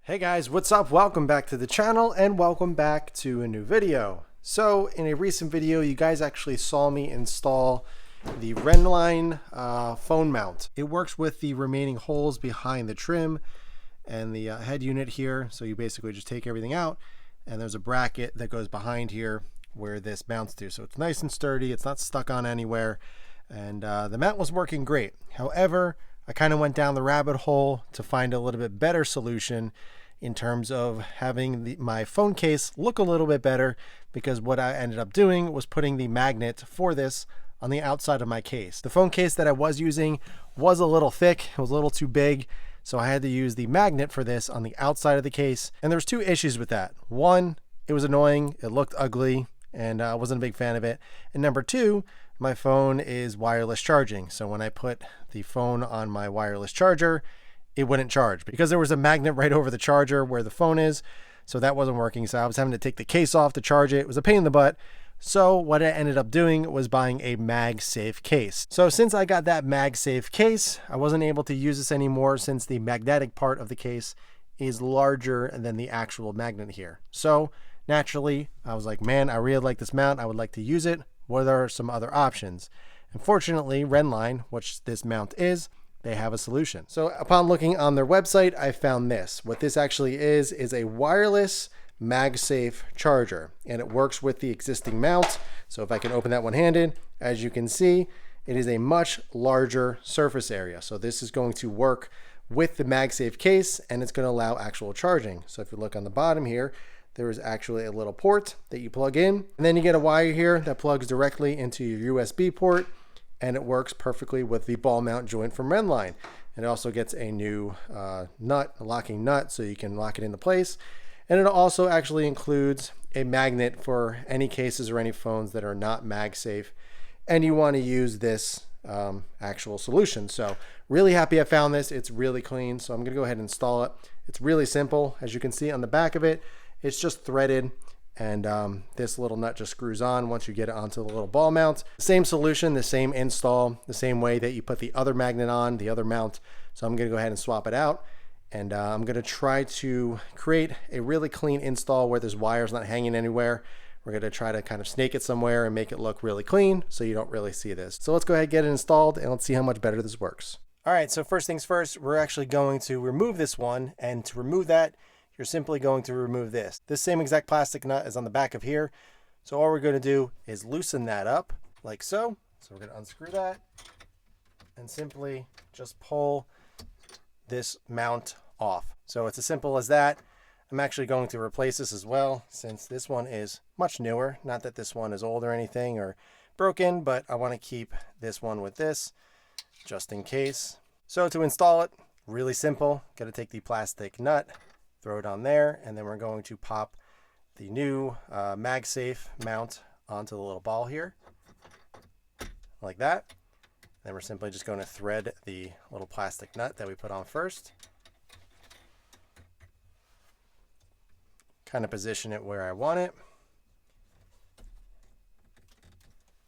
Hey guys, what's up? Welcome back to the channel and welcome back to a new video. So in a recent video, you guys actually saw me install the Rennline phone mount. It works with the remaining holes behind the trim and the head unit here. So you basically just take everything out and there's a bracket that goes behind here where this mounts to. So it's nice and sturdy. It's not stuck on anywhere. And the mount was working great. However, I kind of went down the rabbit hole to find a little bit better solution in terms of having my phone case look a little bit better, because what I ended up doing was putting the magnet for this on the outside of my case. The phone case that I was using was a little thick, it was a little too big, so I had to use the magnet for this on the outside of the case. And there's two issues with that. One, it was annoying, it looked ugly, and I wasn't a big fan of it. And number two, my phone is wireless charging. So when I put the phone on my wireless charger, it wouldn't charge because there was a magnet right over the charger where the phone is. So that wasn't working. So I was having to take the case off to charge it. It was a pain in the butt. So what I ended up doing was buying a MagSafe case. So since I got that MagSafe case, I wasn't able to use this anymore since the magnetic part of the case is larger than the actual magnet here. So naturally, I was like, man, I really like this mount. I would like to use it. What are some other options? Unfortunately, Rennline, which this mount is, they have a solution. So upon looking on their website, I found this. What this actually is a wireless MagSafe charger, and it works with the existing mount. So if I can open that one-handed, as you can see, it is a much larger surface area. So this is going to work with the MagSafe case, and it's going to allow actual charging. So if you look on the bottom here, there is actually a little port that you plug in, and then you get a wire here that plugs directly into your USB port, and it works perfectly with the ball mount joint from Rennline. It also gets a new nut, a locking nut, so you can lock it into place. And it also actually includes a magnet for any cases or any phones that are not MagSafe, and you want to use this actual solution. So really happy I found this. It's really clean, so I'm going to go ahead and install it. It's really simple. As you can see on the back of it, it's just threaded, and this little nut just screws on once you get it onto the little ball mount. Same solution, the same install, the same way that you put the other magnet on, the other mount. So I'm going to go ahead and swap it out, and I'm going to try to create a really clean install where this wire's not hanging anywhere. We're going to try to kind of snake it somewhere and make it look really clean so you don't really see this. So let's go ahead and get it installed, and let's see how much better this works. All right, so first things first, we're actually going to remove this one, and to remove that, you're simply going to remove this. This same exact plastic nut is on the back of here. So all we're going to do is loosen that up like so. So we're going to unscrew that and simply just pull this mount off. So it's as simple as that. I'm actually going to replace this as well, since this one is much newer. Not that this one is old or anything or broken, but I want to keep this one with this just in case. So to install it, really simple. Got to take the plastic nut, throw it on there, and then we're going to pop the new MagSafe mount onto the little ball here, like that. Then we're simply just going to thread the little plastic nut that we put on first. Kind of position it where I want it.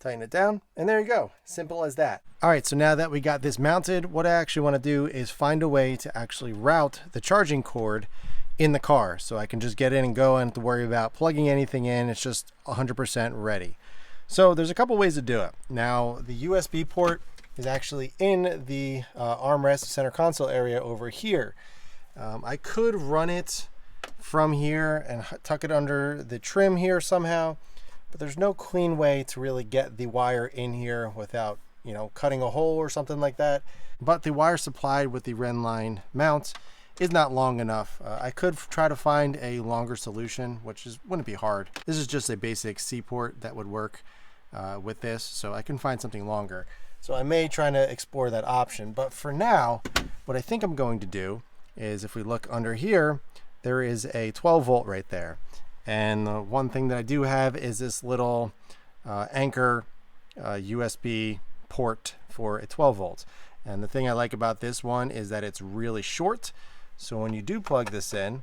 Tighten it down, and there you go. Simple as that. All right, so now that we got this mounted, what I actually want to do is find a way to actually route the charging cord in the car, so I can just get in and go and have to worry about plugging anything in. It's just 100% ready. So there's a couple ways to do it. Now the USB port is actually in the armrest center console area over here. I could run it from here and tuck it under the trim here somehow, but there's no clean way to really get the wire in here without, you know, cutting a hole or something like that. But the wire supplied with the Rennline mount is not long enough. I could try to find a longer solution, which wouldn't be hard. This is just a basic C port that would work with this, so I can find something longer. So I may try to explore that option, but for now, what I think I'm going to do is, if we look under here, there is a 12 volt right there. And the one thing that I do have is this little Anchor USB port for a 12 volt. And the thing I like about this one is that it's really short. So when you do plug this in,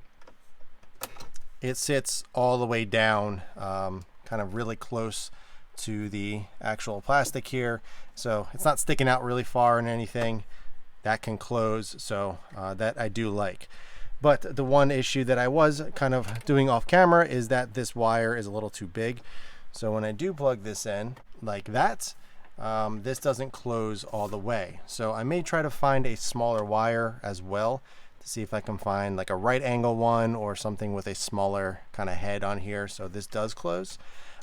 it sits all the way down, kind of really close to the actual plastic here. So it's not sticking out really far and anything. That can close, so that I do like. But the one issue that I was kind of doing off camera is that this wire is a little too big. So when I do plug this in like that, this doesn't close all the way. So I may try to find a smaller wire as well to see if I can find like a right angle one or something with a smaller kind of head on here so this does close.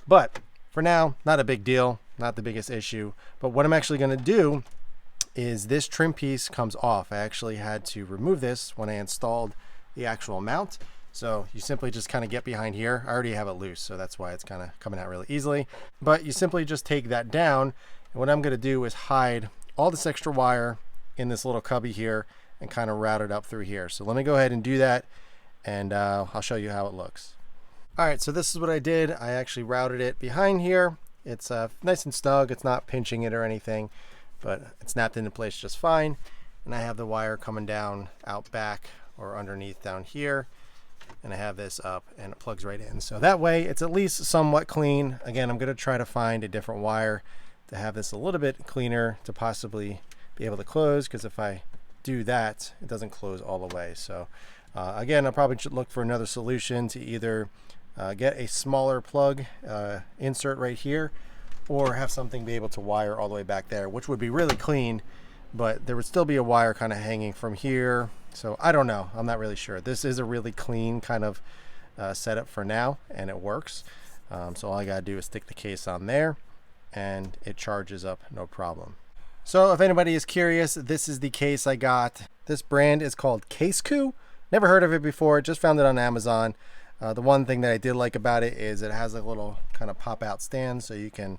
But for now, not a big deal, not the biggest issue. But what I'm actually going to do is this trim piece comes off. I actually had to remove this when I installed the actual mount. So you simply just kind of get behind here. I already have it loose, so that's why it's kind of coming out really easily. But you simply just take that down. And what I'm going to do is hide all this extra wire in this little cubby here and kind of route it up through here. So let me go ahead and do that, and I'll show you how it looks. All right, so this is what I did. I actually routed it behind here. It's nice and snug. It's not pinching it or anything, but it's snapped into place just fine. And I have the wire coming down out back or underneath down here. And I have this up and it plugs right in. So that way it's at least somewhat clean. Again, I'm going to try to find a different wire to have this a little bit cleaner to possibly be able to close, because if I do that, it doesn't close all the way. So again, I probably should look for another solution to either get a smaller plug insert right here, or have something be able to wire all the way back there, which would be really clean, but there would still be a wire kind of hanging from here. So I don't know, I'm not really sure. This is a really clean kind of setup for now, and it works. So all I gotta do is stick the case on there and it charges up no problem. So if anybody is curious, this is the case I got. This brand is called Caseku. Never heard of it before, just found it on Amazon. The one thing that I did like about it is it has a little kind of pop out stand, so you can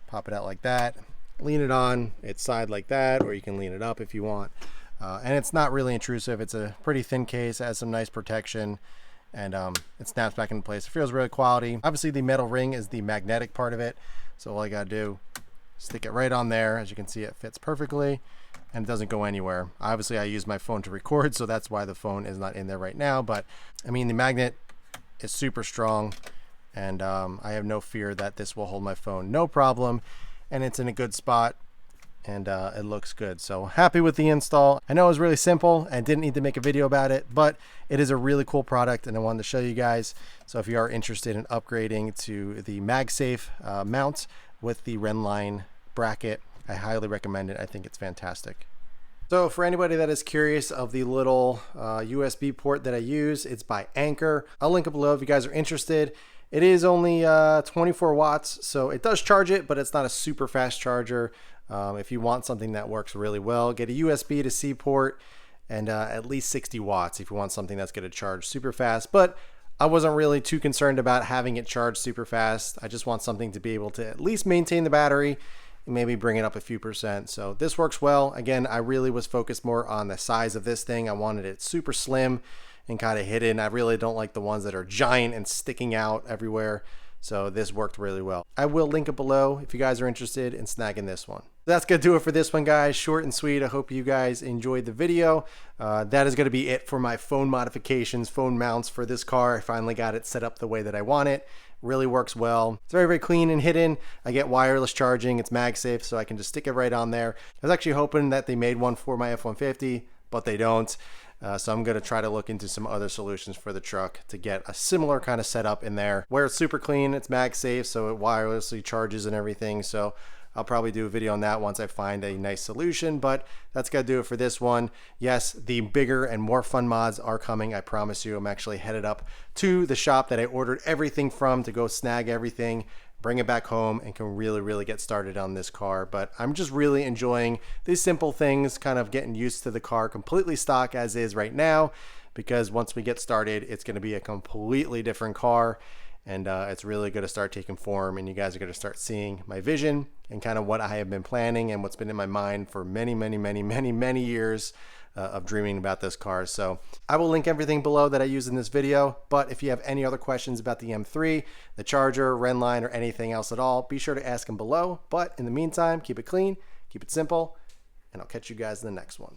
pop it out like that, lean it on its side like that, or you can lean it up if you want. And it's not really intrusive. It's a pretty thin case, it has some nice protection, and it snaps back into place. It feels really quality. Obviously the metal ring is the magnetic part of it, so all I gotta do, stick it right on there. As you can see, it fits perfectly and it doesn't go anywhere. Obviously I use my phone to record, so that's why the phone is not in there right now, but I mean, the magnet is super strong, and I have no fear that this will hold my phone no problem, and it's in a good spot, and it looks good. So happy with the install. I know it was really simple and didn't need to make a video about it, but it is a really cool product and I wanted to show you guys. So if you are interested in upgrading to the MagSafe mount with the Rennline bracket, I highly recommend it. I think it's fantastic. So for anybody that is curious of the little USB port that I use, it's by Anker. I'll link it below if you guys are interested. It is only 24 watts, so it does charge it, but it's not a super fast charger. If you want something that works really well, get a USB to C port, and at least 60 watts if you want something that's going to charge super fast. But I wasn't really too concerned about having it charge super fast. I just want something to be able to at least maintain the battery, maybe bring it up a few percent. So this works well. Again, I really was focused more on the size of this thing. I wanted it super slim and kind of hidden. I really don't like the ones that are giant and sticking out everywhere. So this worked really well. I will link it below if you guys are interested in snagging this one. That's gonna do it for this one, guys. Short and sweet. I hope you guys enjoyed the video. That is gonna be it for my phone modifications, phone mounts for this car. I finally got it set up the way that I want it. Really works well. It's very, very clean and hidden. I get wireless charging. It's MagSafe, so I can just stick it right on there. I was actually hoping that they made one for my F-150, but they don't. So I'm going to try to look into some other solutions for the truck to get a similar kind of setup in there where it's super clean. It's MagSafe, so it wirelessly charges and everything. So I'll probably do a video on that once I find a nice solution, but that's going to do it for this one. Yes, the bigger and more fun mods are coming. I promise you. I'm actually headed up to the shop that I ordered everything from to go snag everything, bring it back home, and can really get started on this car. But I'm just really enjoying these simple things, kind of getting used to the car completely stock as is right now, because once we get started, it's going to be a completely different car, and it's really going to start taking form, and you guys are going to start seeing my vision and kind of what I have been planning and what's been in my mind for many years of dreaming about this car. So I will link everything below that I use in this video, but if you have any other questions about the M3, the Charger, Rennline, or anything else at all, be sure to ask them below. But in the meantime, keep it clean, keep it simple, and I'll catch you guys in the next one.